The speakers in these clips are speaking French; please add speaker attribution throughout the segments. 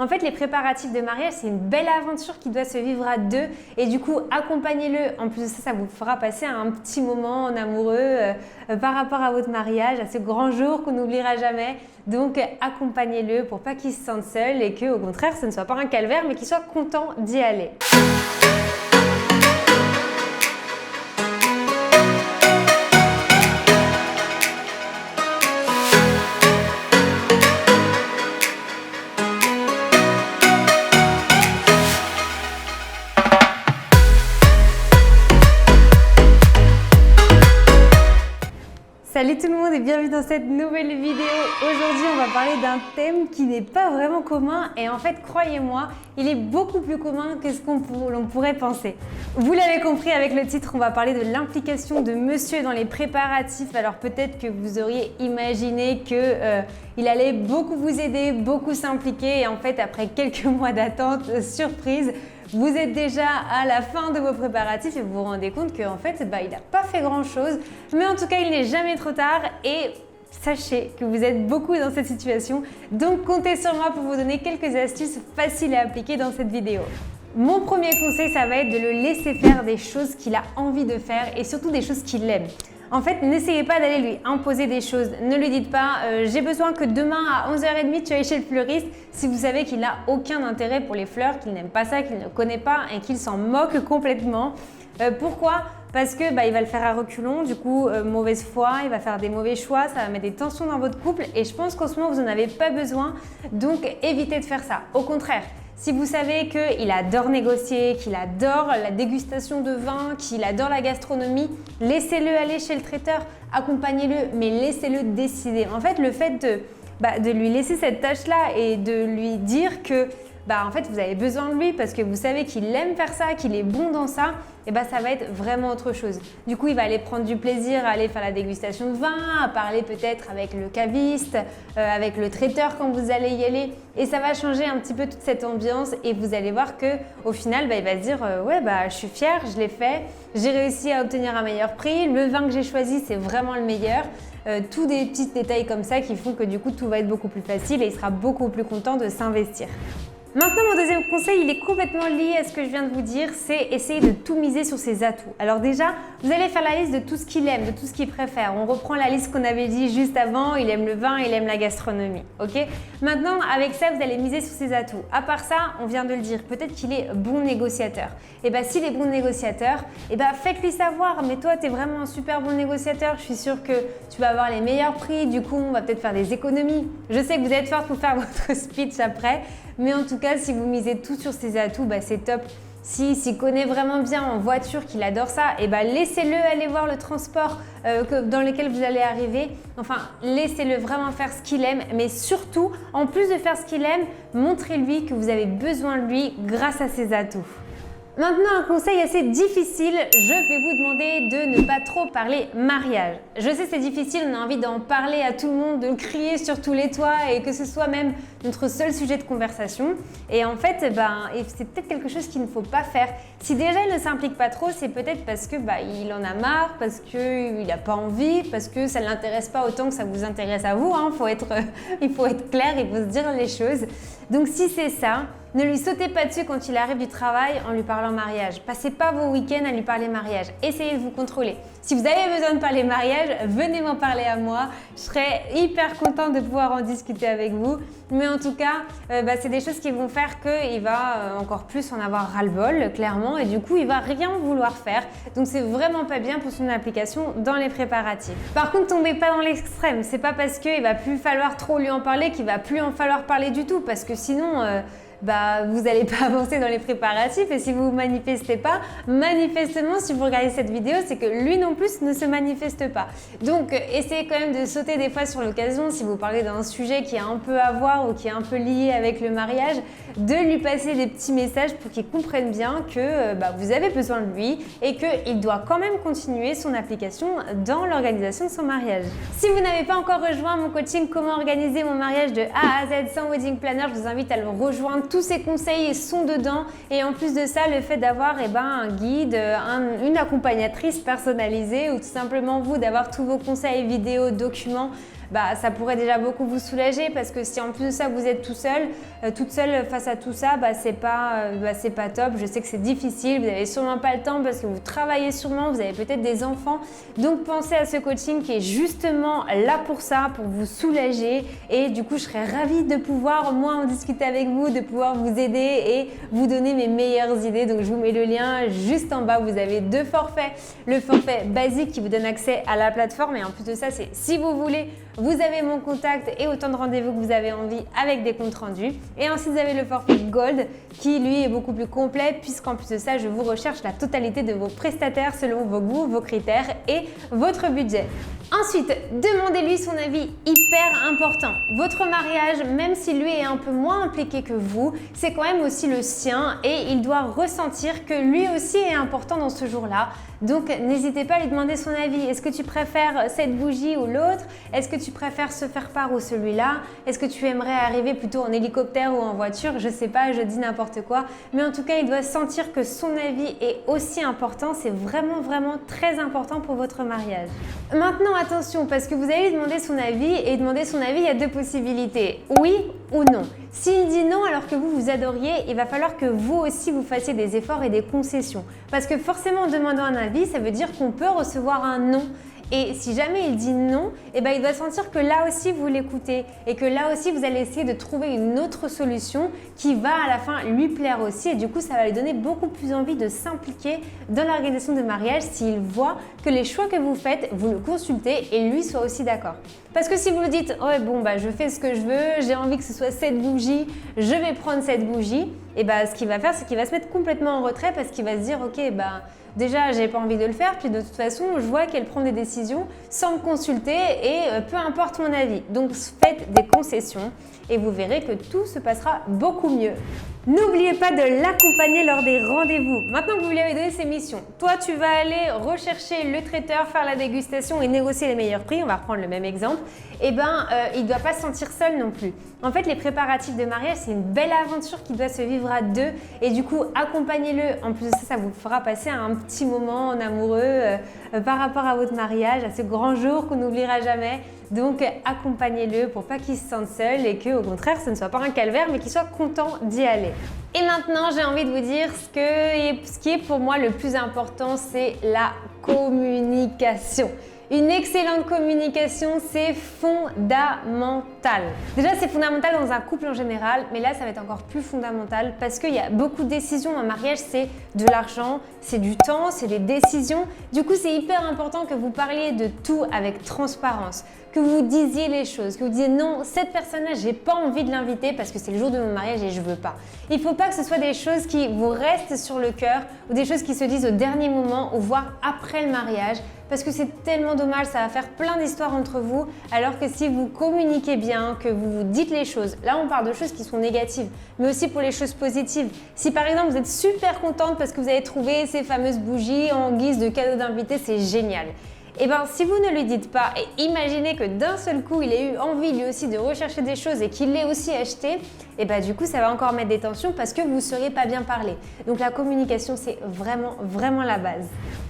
Speaker 1: En fait, les préparatifs de mariage, c'est une belle aventure qui doit se vivre à deux. Et du coup, accompagnez-le. En plus de ça, ça vous fera passer un petit moment en amoureux par rapport à votre mariage, à ce grand jour qu'on n'oubliera jamais. Donc, accompagnez-le pour pas qu'il se sente seul et qu'au contraire, ce ne soit pas un calvaire, mais qu'il soit content d'y aller. Salut tout le monde et bienvenue dans cette nouvelle vidéo. Aujourd'hui, on va parler d'un thème qui n'est pas vraiment commun et en fait, croyez-moi, il est beaucoup plus commun que ce qu'on pourrait penser. Vous l'avez compris avec le titre, on va parler de l'implication de monsieur dans les préparatifs. Alors peut-être que vous auriez imaginé qu'il allait beaucoup vous aider, beaucoup s'impliquer et en fait, après quelques mois d'attente, surprise, vous êtes déjà à la fin de vos préparatifs et vous vous rendez compte qu'en fait, il n'a pas fait grand-chose. Mais en tout cas, il n'est jamais trop tard et sachez que vous êtes beaucoup dans cette situation. Donc, comptez sur moi pour vous donner quelques astuces faciles à appliquer dans cette vidéo. Mon premier conseil, ça va être de le laisser faire des choses qu'il a envie de faire et surtout des choses qu'il aime. En fait, n'essayez pas d'aller lui imposer des choses. Ne lui dites pas j'ai besoin que demain à 11h30 tu ailles chez le fleuriste si vous savez qu'il n'a aucun intérêt pour les fleurs, qu'il n'aime pas ça, qu'il ne connaît pas et qu'il s'en moque complètement. Pourquoi ? Parce que il va le faire à reculons, du coup mauvaise foi, il va faire des mauvais choix, ça va mettre des tensions dans votre couple et je pense qu'en ce moment vous n'en avez pas besoin, donc évitez de faire ça. Au contraire, si vous savez qu'il adore négocier, qu'il adore la dégustation de vin, qu'il adore la gastronomie, laissez-le aller chez le traiteur, accompagnez-le, mais laissez-le décider. En fait, le fait de lui laisser cette tâche-là et de lui dire que en fait, vous avez besoin de lui parce que vous savez qu'il aime faire ça, qu'il est bon dans ça, et ça va être vraiment autre chose. Du coup, il va aller prendre du plaisir à aller faire la dégustation de vin, à parler peut-être avec le caviste, avec le traiteur quand vous allez y aller. Et ça va changer un petit peu toute cette ambiance et vous allez voir qu'au final, il va se dire ouais, je suis fier, je l'ai fait, j'ai réussi à obtenir un meilleur prix, le vin que j'ai choisi, c'est vraiment le meilleur. Tous des petits détails comme ça qui font que du coup, tout va être beaucoup plus facile et il sera beaucoup plus content de s'investir. Maintenant, mon deuxième conseil, il est complètement lié à ce que je viens de vous dire, c'est essayer de tout miser sur ses atouts. Alors déjà, vous allez faire la liste de tout ce qu'il aime, de tout ce qu'il préfère. On reprend la liste qu'on avait dit juste avant, il aime le vin, il aime la gastronomie, ok ? Maintenant, avec ça, vous allez miser sur ses atouts. À part ça, on vient de le dire, peut-être qu'il est bon négociateur. Et s'il est bon négociateur, faites-lui savoir, mais toi, tu es vraiment un super bon négociateur, je suis sûre que tu vas avoir les meilleurs prix, du coup, on va peut-être faire des économies. Je sais que vous êtes forte pour faire votre speech après, mais en tout cas, si vous misez tout sur ses atouts, c'est top. S'il connaît vraiment bien en voiture, qu'il adore ça, laissez-le aller voir le transport dans lequel vous allez arriver. Enfin, laissez-le vraiment faire ce qu'il aime, mais surtout, en plus de faire ce qu'il aime, montrez-lui que vous avez besoin de lui grâce à ses atouts. Maintenant, un conseil assez difficile, je vais vous demander de ne pas trop parler mariage. Je sais c'est difficile, on a envie d'en parler à tout le monde, de le crier sur tous les toits et que ce soit même notre seul sujet de conversation. Et en fait, c'est peut-être quelque chose qu'il ne faut pas faire. Si déjà il ne s'implique pas trop, c'est peut-être parce que il en a marre, parce qu'il n'a pas envie, parce que ça ne l'intéresse pas autant que ça vous intéresse à vous. Il faut être clair, il faut se dire les choses. Donc si c'est ça, ne lui sautez pas dessus quand il arrive du travail en lui parlant mariage. Passez pas vos week-ends à lui parler mariage. Essayez de vous contrôler. Si vous avez besoin de parler mariage, venez m'en parler à moi. Je serai hyper contente de pouvoir en discuter avec vous. Mais en tout cas, c'est des choses qui vont faire qu'il va encore plus en avoir ras-le-bol, clairement. Et du coup, il va rien vouloir faire. Donc, c'est vraiment pas bien pour son application dans les préparatifs. Par contre, tombez pas dans l'extrême. C'est pas parce qu'il va plus falloir trop lui en parler qu'il va plus en falloir parler du tout. Parce que sinon... vous n'allez pas avancer dans les préparatifs et si vous ne manifestez pas, manifestement, si vous regardez cette vidéo, c'est que lui non plus ne se manifeste pas. Donc, essayez quand même de sauter des fois sur l'occasion si vous parlez d'un sujet qui a un peu à voir ou qui est un peu lié avec le mariage, de lui passer des petits messages pour qu'il comprenne bien que vous avez besoin de lui et qu'il doit quand même continuer son application dans l'organisation de son mariage. Si vous n'avez pas encore rejoint mon coaching Comment organiser mon mariage de A à Z sans wedding planner, je vous invite à le rejoindre. Tous ces conseils sont dedans et en plus de ça, le fait d'avoir un guide, une accompagnatrice personnalisée ou tout simplement vous d'avoir tous vos conseils, vidéos, documents ça pourrait déjà beaucoup vous soulager parce que si en plus de ça vous êtes tout seul, toute seule face à tout ça, c'est pas top. Je sais que c'est difficile, vous n'avez sûrement pas le temps parce que vous travaillez sûrement, vous avez peut-être des enfants. Donc pensez à ce coaching qui est justement là pour ça, pour vous soulager. Et du coup, je serais ravie de pouvoir moi en discuter avec vous, de pouvoir vous aider et vous donner mes meilleures idées. Donc je vous mets le lien juste en bas. Vous avez 2 forfaits. Le forfait basique qui vous donne accès à la plateforme et en plus de ça, c'est si vous voulez, vous avez mon contact et autant de rendez-vous que vous avez envie avec des comptes rendus. Et ensuite, vous avez le forfait Gold qui lui est beaucoup plus complet puisqu'en plus de ça, je vous recherche la totalité de vos prestataires selon vos goûts, vos critères et votre budget. Ensuite, demandez-lui son avis hyper important. Votre mariage, même si lui est un peu moins impliqué que vous, c'est quand même aussi le sien et il doit ressentir que lui aussi est important dans ce jour-là. Donc, n'hésitez pas à lui demander son avis. Est-ce que tu préfères cette bougie ou l'autre? Est-ce que tu préfères ce faire-part ou celui-là? Est-ce que tu aimerais arriver plutôt en hélicoptère ou en voiture? Je sais pas, je dis n'importe quoi. Mais en tout cas, il doit sentir que son avis est aussi important. C'est vraiment, vraiment très important pour votre mariage. Maintenant, attention, parce que vous allez lui demander son avis et demander son avis, il y a 2 possibilités. Oui ou non. S'il dit non alors que vous adoriez, il va falloir que vous aussi vous fassiez des efforts et des concessions. Parce que forcément, en demandant un avis, ça veut dire qu'on peut recevoir un non. Et si jamais il dit non, il doit sentir que là aussi vous l'écoutez et que là aussi vous allez essayer de trouver une autre solution qui va à la fin lui plaire aussi et du coup ça va lui donner beaucoup plus envie de s'impliquer dans l'organisation de mariage s'il voit que les choix que vous faites, vous le consultez et lui soit aussi d'accord. Parce que si vous lui dites « bon je fais ce que je veux, j'ai envie que ce soit cette bougie, je vais prendre cette bougie », ce qu'il va faire c'est qu'il va se mettre complètement en retrait parce qu'il va se dire « ok déjà, j'ai pas envie de le faire, puis de toute façon, je vois qu'elle prend des décisions sans me consulter et peu importe mon avis. » Donc, faites des concessions et vous verrez que tout se passera beaucoup mieux. N'oubliez pas de l'accompagner lors des rendez-vous. Maintenant que vous lui avez donné ses missions, toi, tu vas aller rechercher le traiteur, faire la dégustation et négocier les meilleurs prix. On va reprendre le même exemple. Il ne doit pas se sentir seul non plus. En fait, les préparatifs de mariage, c'est une belle aventure qui doit se vivre à 2 et du coup, accompagnez-le. En plus de ça, ça vous fera passer un petit moment en amoureux par rapport à votre mariage, à ce grand jour qu'on n'oubliera jamais. Donc, accompagnez-le pour pas qu'il se sente seul et que, au contraire, ce ne soit pas un calvaire, mais qu'il soit content d'y aller. Et maintenant, j'ai envie de vous dire ce qui est pour moi le plus important, c'est la communication. Une excellente communication, c'est fondamental. Déjà, c'est fondamental dans un couple en général, mais là, ça va être encore plus fondamental parce qu'il y a beaucoup de décisions. Un mariage, c'est de l'argent, c'est du temps, c'est des décisions. Du coup, c'est hyper important que vous parliez de tout avec transparence, que vous disiez les choses, que vous disiez non, cette personne-là, j'ai pas envie de l'inviter parce que c'est le jour de mon mariage et je veux pas. Il faut pas que ce soit des choses qui vous restent sur le cœur ou des choses qui se disent au dernier moment ou voire après le mariage. Parce que c'est tellement dommage, ça va faire plein d'histoires entre vous, alors que si vous communiquez bien, que vous vous dites les choses, là on parle de choses qui sont négatives, mais aussi pour les choses positives. Si par exemple vous êtes super contente parce que vous avez trouvé ces fameuses bougies en guise de cadeau d'invité, c'est génial. Si vous ne lui dites pas et imaginez que d'un seul coup il ait eu envie lui aussi de rechercher des choses et qu'il l'ait aussi acheté, du coup ça va encore mettre des tensions parce que vous ne saurez pas bien parler. Donc la communication c'est vraiment, vraiment la base.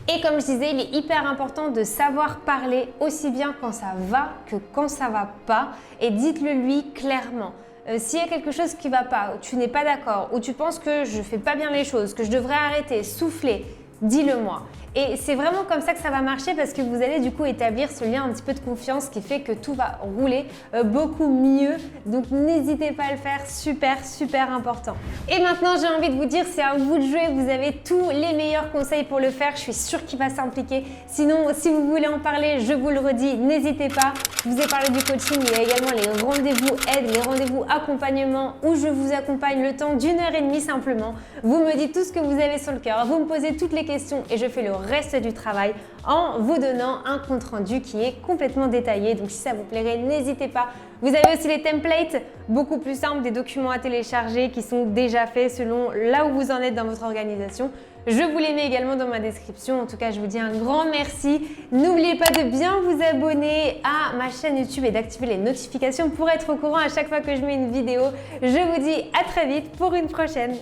Speaker 1: Et comme je disais, il est hyper important de savoir parler aussi bien quand ça va que quand ça va pas et dites-le lui clairement. S'il y a quelque chose qui ne va pas, ou tu n'es pas d'accord, ou tu penses que je ne fais pas bien les choses, que je devrais arrêter, souffler, dis-le moi. Et c'est vraiment comme ça que ça va marcher parce que vous allez du coup établir ce lien un petit peu de confiance qui fait que tout va rouler beaucoup mieux. Donc n'hésitez pas à le faire, super, super important. Et maintenant, j'ai envie de vous dire, c'est à vous de jouer. Vous avez tous les meilleurs conseils pour le faire. Je suis sûre qu'il va s'impliquer. Sinon, si vous voulez en parler, je vous le redis, n'hésitez pas. Je vous ai parlé du coaching, il y a également les rendez-vous aide, les rendez-vous accompagnement où je vous accompagne le temps d'1h30 simplement. Vous me dites tout ce que vous avez sur le cœur, vous me posez toutes les questions et je fais le reste du travail en vous donnant un compte rendu qui est complètement détaillé. Donc si ça vous plairait, n'hésitez pas. Vous avez aussi les templates, beaucoup plus simples, des documents à télécharger qui sont déjà faits selon là où vous en êtes dans votre organisation. Je vous les mets également dans ma description. En tout cas, je vous dis un grand merci. N'oubliez pas de bien vous abonner à ma chaîne YouTube et d'activer les notifications pour être au courant à chaque fois que je mets une vidéo. Je vous dis à très vite pour une prochaine.